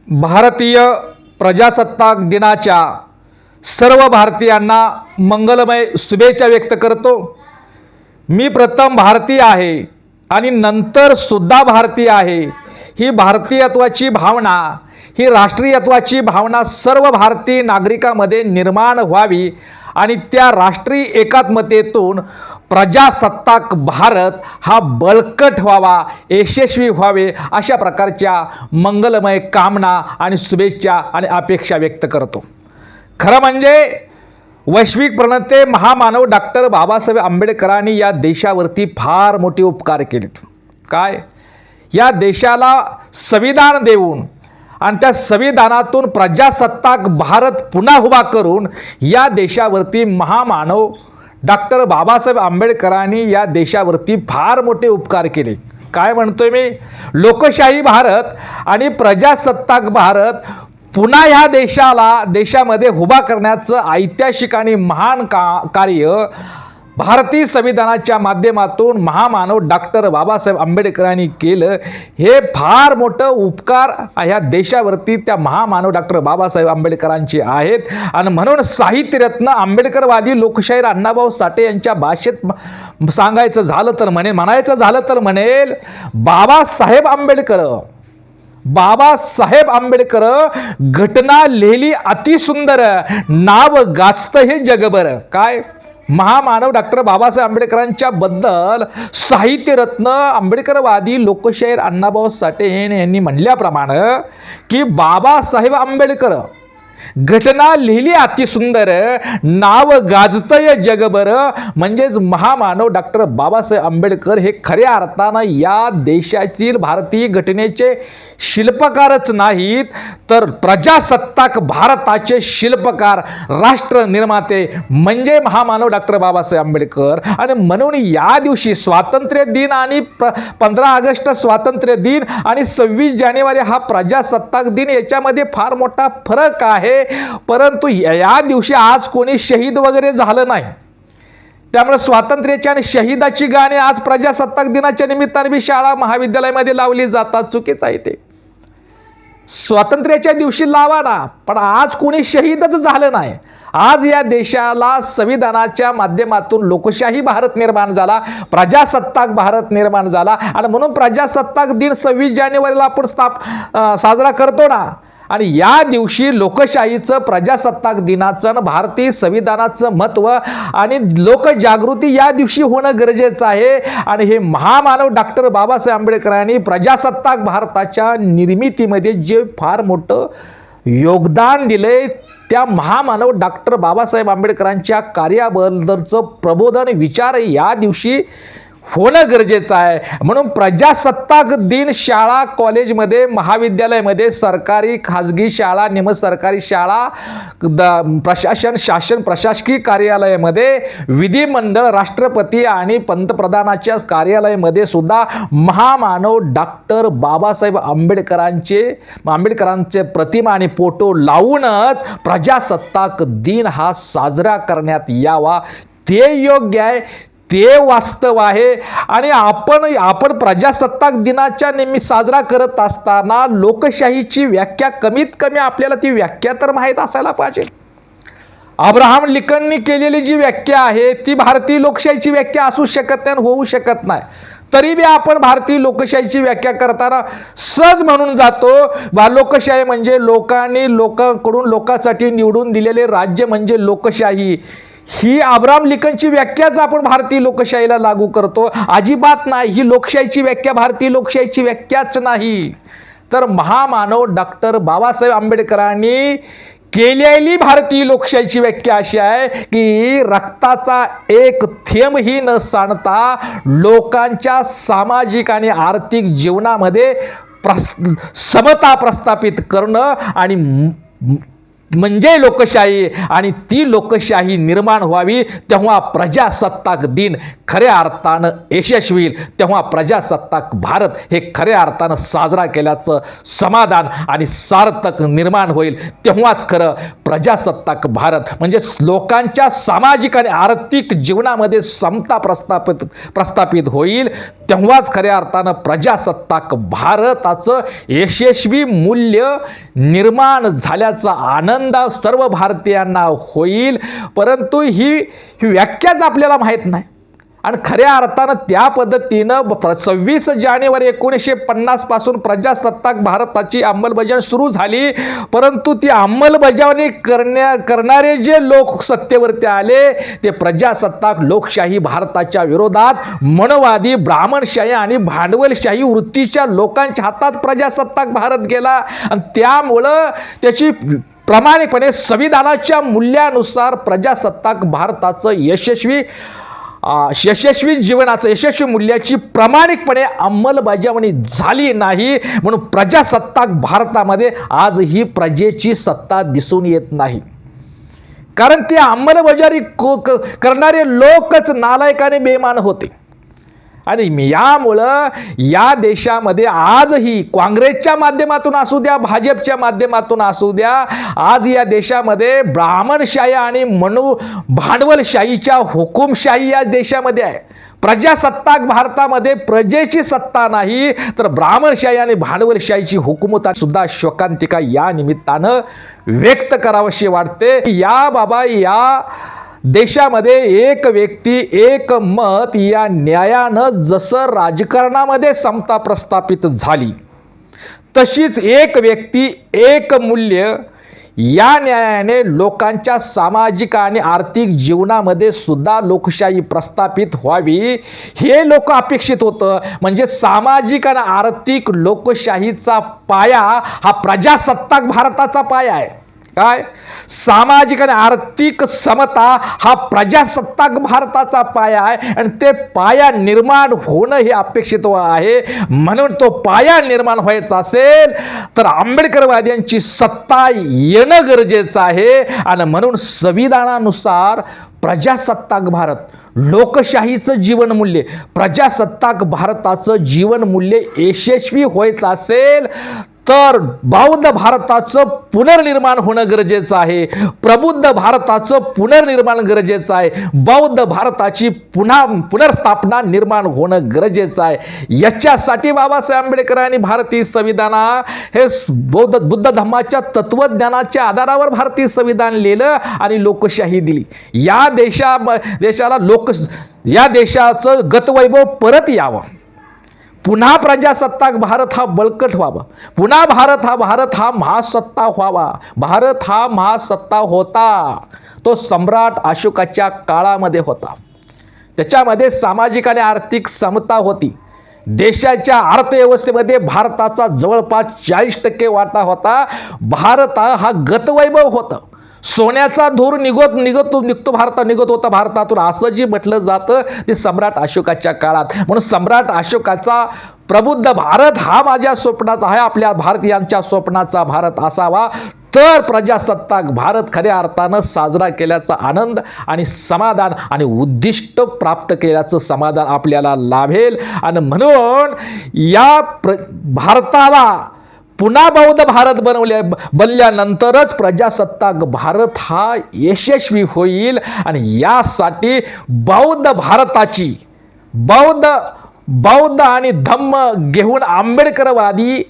भारतीय प्रजासत्ताक दिनाच्या सर्व भारतीयांना मंगलमय शुभेच्छा व्यक्त करतो। मी प्रथम भारतीय आहे आणि नंतर सुद्धा भारतीय आहे। ही भारतीयत्वाची भावना, ही राष्ट्रीयत्वाची भावना सर्व भारतीय नागरिकांमध्ये निर्माण व्हावी आणि त्या राष्ट्रीय एकात्मतेतून प्रजासत्ताक भारत हा बळकट व्हावा, यशस्वी व्हावे, अशा प्रकारच्या मंगलमय कामना आणि शुभेच्छा आणि अपेक्षा व्यक्त करतो। खरं म्हणजे वैश्विक प्रणेते महामानव डॉक्टर बाबासाहेब आंबेडकरांनी या देशावरती फार मोठे उपकार केलेत। काय? या देशाला संविधान देऊन आणि त्या संविधानातून प्रजासत्ताक भारत पुन्हा उभा करून या देशावरती महामानव डॉक्टर बाबासाहेब आंबेडकरांनी या देशावरती फार मोठे उपकार केले। काय म्हणतोय मी? लोकशाही भारत आणि प्रजासत्ताक भारत पुन्हा ह्या देशामध्ये उभा करण्याचं ऐतिहासिक आणि महान कार्य भारतीय संविधानाच्या माध्यमातून महामानव डॉक्टर बाबासाहेब आंबेडकरांनी केलं। हे फार मोठं उपकार ह्या देशावरती त्या महामानव डॉक्टर बाबासाहेब आंबेडकरांचे आहेत। आणि म्हणून साहित्यरत्न आंबेडकरवादी लोकशाहीर अण्णाभाऊ साठे यांच्या भाषेत सांगायचं झालं तर म्हणायचं झालं तर म्हणेल, बाबासाहेब आंबेडकर घटना लिहिली अतिसुंदर, नाव गाजतं हे जगभर। काय? महामानव डॉक्टर बाबासाहेब आंबेडकरांच्या बद्दल साहित्यरत्न आंबेडकरवादी लोकशाहीर अण्णाभाऊ साठे यांनी म्हणल्याप्रमाणे की बाबासाहेब आंबेडकर घटना लिहिली अतिसुंदर, नाव गाजतय जगभर। म्हणजेच महामानव डॉक्टर बाबासाहेब आंबेडकर हे खऱ्या अर्थानं या देशातील भारतीय घटनेचे शिल्पकारच नाहीत, तर प्रजासत्ताक भारताचे शिल्पकार, राष्ट्र निर्माते म्हणजे महामानव डॉक्टर बाबासाहेब आंबेडकर। आणि म्हणून या दिवशी स्वातंत्र्य दिन आणि 15 ऑगस्ट स्वातंत्र्य दिन आणि 26 जानेवारी हा प्रजासत्ताक दिन याच्यामध्ये फार मोठा फरक आहे। परंतु या दिवशी आज कोणी शहीद वगैरे झालं नाही, त्यामुळे स्वातंत्र्याच्या आणि शहीदाची गाणी आज प्रजासत्ताक दिनाच्या निमित्ताने शाळा महाविद्यालयामध्ये लावली जातात। चुकीचं आहे ते। स्वातंत्र्याच्या दिवशी लावा ना, पण आज कोणी शहीदच झालं नाही। आज या देशाला संविधानाच्या माध्यमातून लोकशाही भारत निर्माण झाला, प्रजासत्ताक भारत निर्माण झाला आणि म्हणून प्रजासत्ताक दिन 26 जानेवारीला आपण साजरा करतो ना। आणि या दिवशी लोकशाहीचं, प्रजासत्ताक दिनाचं, भारतीय संविधानाचं महत्त्व आणि लोकजागृती या दिवशी होणं गरजेचं आहे। आणि हे महामानव डॉक्टर बाबासाहेब आंबेडकरांनी प्रजासत्ताक भारताच्या निर्मितीमध्ये जे फार मोठं योगदान दिले, त्या महामानव डॉक्टर बाबासाहेब आंबेडकरांच्या कार्याबद्दलचं प्रबोधन, विचार या दिवशी होणं गरजेचं आहे। म्हणून प्रजासत्ताक दिन शाळा, कॉलेजमध्ये, महाविद्यालयामध्ये, सरकारी, खाजगी शाळा, निमसरकारी शाळा, प्रशासन, शासन, प्रशासकीय कार्यालयामध्ये, विधिमंडळ, राष्ट्रपती आणि पंतप्रधानाच्या कार्यालयामध्ये सुद्धा महामानव डॉक्टर बाबासाहेब आंबेडकरांचे प्रतिमा आणि फोटो लावूनच प्रजासत्ताक दिन हा साजरा करण्यात यावा। ते योग्य आहे, ते वास्तव आहे। आणि आपण प्रजासत्ताक दिनाच्या निमित्त साजरा करत असताना लोकशाहीची व्याख्या, कमीत कमी आपल्याला ती व्याख्या तर माहीत असायला पाहिजे। अब्राहम लिंकननी केलेली जी व्याख्या आहे ती भारतीय लोकशाहीची व्याख्या असू शकत नाही, होऊ शकत नाही। तरी बी आपण भारतीय लोकशाहीची व्याख्या करताना सहज म्हणून जातो, लोकशाही म्हणजे लोकांकडून लोकांसाठी निवडून दिलेले राज्य म्हणजे लोकशाही। ही अब्राहम लिंकनची व्याख्याच आपण भारतीय लोकशाहीला लागू करतो। अजिबात नाही, ही लोकशाहीची व्याख्या भारतीय लोकशाहीची व्याख्याच नाही। तर महामानव डॉक्टर बाबासाहेब आंबेडकरांनी केलेली भारतीय लोकशाहीची व्याख्या अशी आहे की रक्ताचा एक थेंबही न सांडता लोकांच्या सामाजिक आणि आर्थिक जीवनामध्ये समता प्रस्थापित करणं आणि म्हणजे लोकशाही, आणि ती लोकशाही निर्माण व्हावी तेव्हा प्रजासत्ताक दिन खऱ्या अर्थानं यशस्वी होईल, तेव्हा प्रजासत्ताक भारत हे खऱ्या अर्थानं साजरा केल्याचं समाधान आणि सार्थक निर्माण होईल, तेव्हाच खरं प्रजासत्ताक भारत म्हणजे लोकांच्या सामाजिक आणि आर्थिक जीवनामध्ये समता प्रस्थापित होईल, तेव्हाच खऱ्या अर्थानं प्रजासत्ताक भारताचं यशस्वी मूल्य निर्माण झाल्याचा आनंद सर्व भारतीयांना होईल. परंतु ही व्याख्याच आपल्याला माहीत नाही, आणि खऱ्या अर्थानं त्या पद्धतीनं 26 जानेवारी 1950 पासून प्रजासत्ताक भारताची अंमलबजावणी सुरू झाली. परंतु ती अंमलबजावणी करणारे जे लोक सत्तेवरती आले ते प्रजासत्ताक लोकशाही भारताच्या विरोधात मनोवादी ब्राह्मणशाही आणि भांडवलशाही वृत्तीच्या लोकांच्या हातात प्रजासत्ताक भारत गेला, आणि त्यामुळं त्याची प्रामाणिकपणे संविधानाच्या मूल्यानुसार प्रजासत्ताक भारताचं यशस्वी जीवनाचं यशस्वी मूल्याची प्रामाणिकपणे अंमलबजावणी झाली नाही, म्हणून प्रजासत्ताक भारतामध्ये आजही प्रजेची सत्ता दिसून येत नाही. कारण ती अंमलबजावणी करणारे लोकच नालायक आणि बेईमान होते. आणि यामुळं या देशामध्ये आजही काँग्रेसच्या माध्यमातून असू द्या, भाजपच्या माध्यमातून असू द्या, आज या देशामध्ये ब्राह्मणशाही आणि भांडवलशाहीच्या हुकुमशाही या देशामध्ये आहे. प्रजासत्ताक भारतामध्ये प्रजेची सत्ता नाही, तर ब्राह्मणशाही आणि भांडवलशाहीची हुकूमत सुद्धा शोकांतिका या निमित्तानं व्यक्त करावीशी वाटते. या देशामध्ये एक व्यक्ती एक मत या न्यायानं जसं राजकारणामध्ये समता प्रस्थापित झाली, तशीच एक व्यक्ती एक मूल्य या न्यायाने लोकांच्या सामाजिक आणि आर्थिक जीवनामध्ये सुद्धा लोकशाही प्रस्थापित व्हावी हे लोक अपेक्षित होतं. म्हणजे सामाजिक आणि आर्थिक लोकशाहीचा पाया हा प्रजासत्ताक भारताचा पाया आहे. काय? सामाजिक आणि आर्थिक समता हा प्रजासत्ताक भारताचा पाया आहे, आणि ते पाया निर्माण होणं हे अपेक्षित आहे. म्हणून तो पाया निर्माण व्हायचा असेल तर आंबेडकरवाद्यांची सत्ता येणं गरजेचं आहे. आणि म्हणून संविधानानुसार प्रजासत्ताक भारत लोकशाहीचं जीवनमूल्य, प्रजासत्ताक भारताचं जीवनमूल्य यशस्वी व्हायचं असेल तर बौद्ध भारताचं पुनर्निर्माण होणं गरजेचं आहे, प्रबुद्ध भारताचं पुनर्निर्माण गरजेचं आहे, बौद्ध भारताची पुनर्स्थापना निर्माण होणं गरजेचं आहे. याच्यासाठी बाबासाहेब आंबेडकरांनी भारतीय संविधान हे बुद्ध धम्माच्या तत्वज्ञानाच्या आधारावर भारतीय संविधान लिहिलं आणि लोकशाही दिली. या देशाचं गतवैभव परत यावं, पुन्हा प्रजासत्ताक भारत हा बळकट व्हावा, पुन्हा भारत हा महासत्ता व्हावा. भारत हा महासत्ता होता तो सम्राट अशोकाच्या काळामध्ये होता. त्याच्यामध्ये सामाजिक आणि आर्थिक समता होती. देशाच्या अर्थव्यवस्थेमध्ये भारताचा जवळपास 40% वाटा होता. भारत हा गतवैभव होता. सोन्याचा धूर निघतो भारतातून असं जे म्हटलं जातं ते सम्राट अशोकाच्या काळात. म्हणून सम्राट अशोकाचा प्रबुद्ध भारत हा माझ्या स्वप्नाचा आहे, आपल्या भारतीयांच्या स्वप्नाचा भारत असावा, तर प्रजासत्ताक भारत खऱ्या अर्थानं साजरा केल्याचा आनंद आणि समाधान आणि उद्दिष्ट प्राप्त केल्याचं समाधान आपल्याला लाभेल. आणि म्हणून या भारताला पुन्हा बौद्ध भारत बनल्यानंतरच प्रजासत्ताक भारत हा यशस्वी होईल. आणि यासाठी बौद्ध भारताची बौद्ध आणि धम्म घेऊन आंबेडकरवादी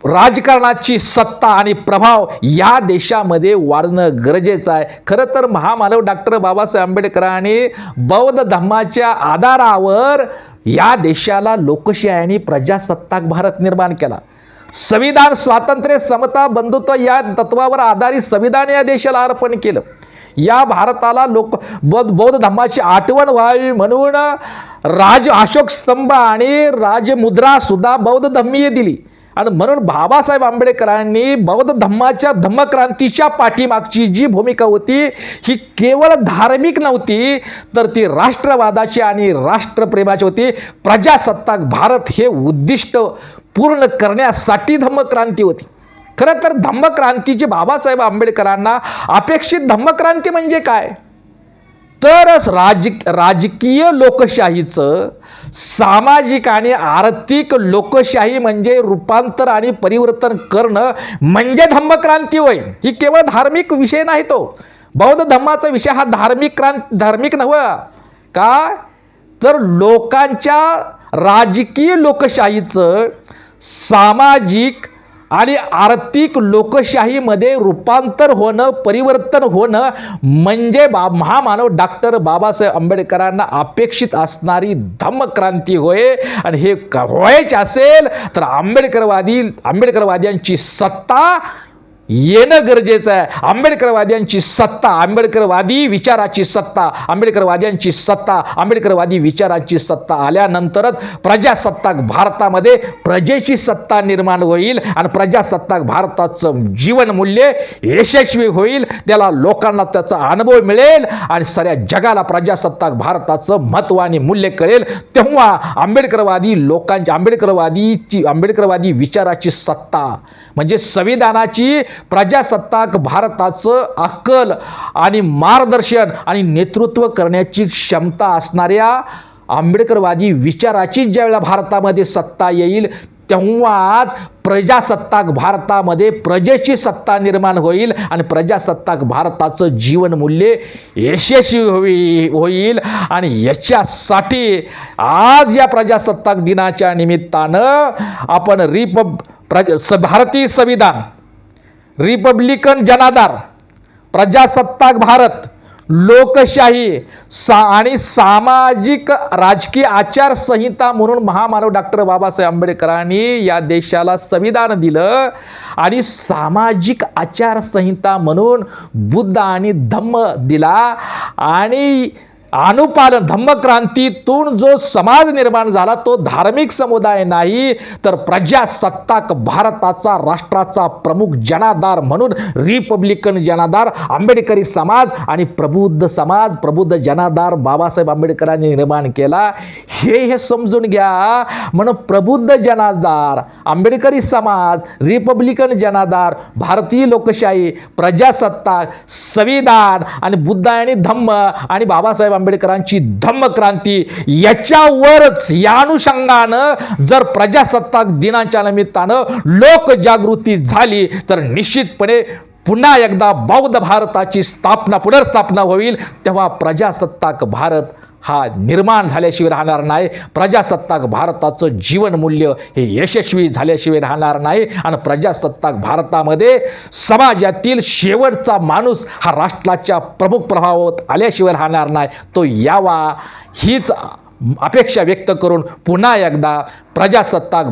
राजकारणाची सत्ता आणि प्रभाव या देशामध्ये वाढणं गरजेचं आहे. खरं तर महामानव डॉक्टर बाबासाहेब आंबेडकरांनी बौद्ध धम्माच्या आधारावर या देशाला लोकशाही आणि प्रजासत्ताक भारत निर्माण केला. संविधान, स्वातंत्र्य, समता, बंधुत्व या तत्वावर आधारित संविधान या देशाला अर्पण केलं. या भारताला बौद्ध धम्माची आठवण व्हावी म्हणून अशोक स्तंभ आणि राजमुद्रा सुद्धा बौद्ध धम्मीय दिली. आणि म्हणून बाबासाहेब आंबेडकरांनी बौद्ध धम्माच्या धम्मक्रांतीच्या पाठीमागची जी भूमिका होती ही केवळ धार्मिक नव्हती, तर ती राष्ट्रवादाची आणि राष्ट्रप्रेमाची होती. प्रजासत्ताक भारत हे उद्दिष्ट पूर्ण करण्यासाठी धम्मक्रांती होती. खरं तर धम्मक्रांतीची बाबासाहेब आंबेडकरांना अपेक्षित धम्मक्रांती म्हणजे काय, तर राजकीय लोकशाहीचं सामाजिक आणि आर्थिक लोकशाही म्हणजे रूपांतर आणि परिवर्तन करणं म्हणजे धम्मक्रांती होय. ही केवळ धार्मिक विषय नाही, तो बौद्ध धम्माचा विषय हा धार्मिक नव्हे. का तर लोकांच्या राजकीय लोकशाहीचं सामाजिक आणि आर्थिक लोकशाहीमध्ये रूपांतर होणं, परिवर्तन होणं म्हणजे महामानव डॉक्टर बाबासाहेब आंबेडकरांना अपेक्षित असणारी धम्मक्रांती होय. आणि हे व्हायचे असेल तर आंबेडकरवाद्यांची सत्ता येणं गरजेचं आहे. आंबेडकरवाद्यांची सत्ता, आंबेडकरवादी विचाराची सत्ता, आंबेडकरवादी विचाराची सत्ता आल्यानंतरच प्रजासत्ताक भारतामध्ये प्रजेची सत्ता निर्माण होईल आणि प्रजासत्ताक भारताचं जीवनमूल्य यशस्वी होईल. त्याला लोकांना त्याचा अनुभव मिळेल आणि साऱ्या जगाला प्रजासत्ताक भारताचं महत्त्व आणि मूल्य कळेल. तेव्हा आंबेडकरवादी विचाराची सत्ता म्हणजे संविधानाची प्रजासत्ताक भारताचं अक्कल आणि मार्गदर्शन आणि नेतृत्व करण्याची क्षमता असणाऱ्या आंबेडकरवादी विचाराची ज्यावेळेला भारतामध्ये सत्ता येईल तेव्हाच प्रजासत्ताक भारतामध्ये प्रजेची सत्ता निर्माण होईल आणि प्रजासत्ताक भारताचं जीवनमूल्य यशस्वी होईल. आणि याच्यासाठी आज या प्रजासत्ताक दिनाच्या निमित्तानं आपण भारतीय संविधान, रिपब्लिकन जनाधार, प्रजासत्ताक भारत, लोकशाही आणि सामाजिक राजकीय आचारसंहिता म्हणून महामानव डॉक्टर बाबासाहेब आंबेडकरांनी या देशाला संविधान दिलं. आणि सामाजिक आचारसंहिता म्हणून बुद्ध आणि धम्म दिला. आणि अनुपालन धम्मक्रांतीतून जो समाज निर्माण झाला तो धार्मिक समुदाय नाही तर प्रजासत्ताक भारताचा राष्ट्राचा प्रमुख जनाधार म्हणून रिपब्लिकन जनाधार आंबेडकरी समाज आणि प्रबुद्ध जनाधार बाबासाहेब आंबेडकरांनी निर्माण केला. हे समजून घ्या. म्हणून प्रबुद्ध जनाधार, आंबेडकरी समाज, रिपब्लिकन जनाधार, भारतीय लोकशाही, प्रजासत्ताक, संविधान आणि बुद्ध आणि धम्म आणि बाबासाहेब आंबेडकरांची धम्मक्रांती याच्यावरच या अनुषंगानं जर प्रजासत्ताक दिनाच्या निमित्तानं लोकजागृती झाली तर निश्चितपणे पुन्हा एकदा बौद्ध भारताची पुनर्स्थापना होईल. तेव्हा प्रजासत्ताक भारत हा निर्माण झाल्याशिवाय राहणार नाही. प्रजासत्ताक भारताचं जीवनमूल्य हे यशस्वी झाल्याशिवाय राहणार नाही. आणि प्रजासत्ताक भारतामध्ये समाजातील शेवटचा माणूस हा राष्ट्राच्या प्रमुख प्रभावात आल्याशिवाय राहणार नाही. तो यावा हीच अपेक्षा व्यक्त करून पुन्हा एकदा प्रजासत्ताक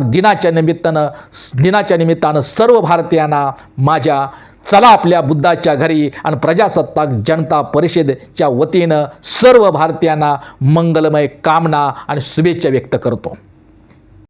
दिनाच्या निमित्तानं सर्व भारतीयांना माझ्या चला आपल्या बुद्धाच्या घरी आणि प्रजासत्ताक जनता परिषदेच्या वतीनं सर्व भारतीयांना मंगलमय कामना आणि शुभेच्छा व्यक्त करतो.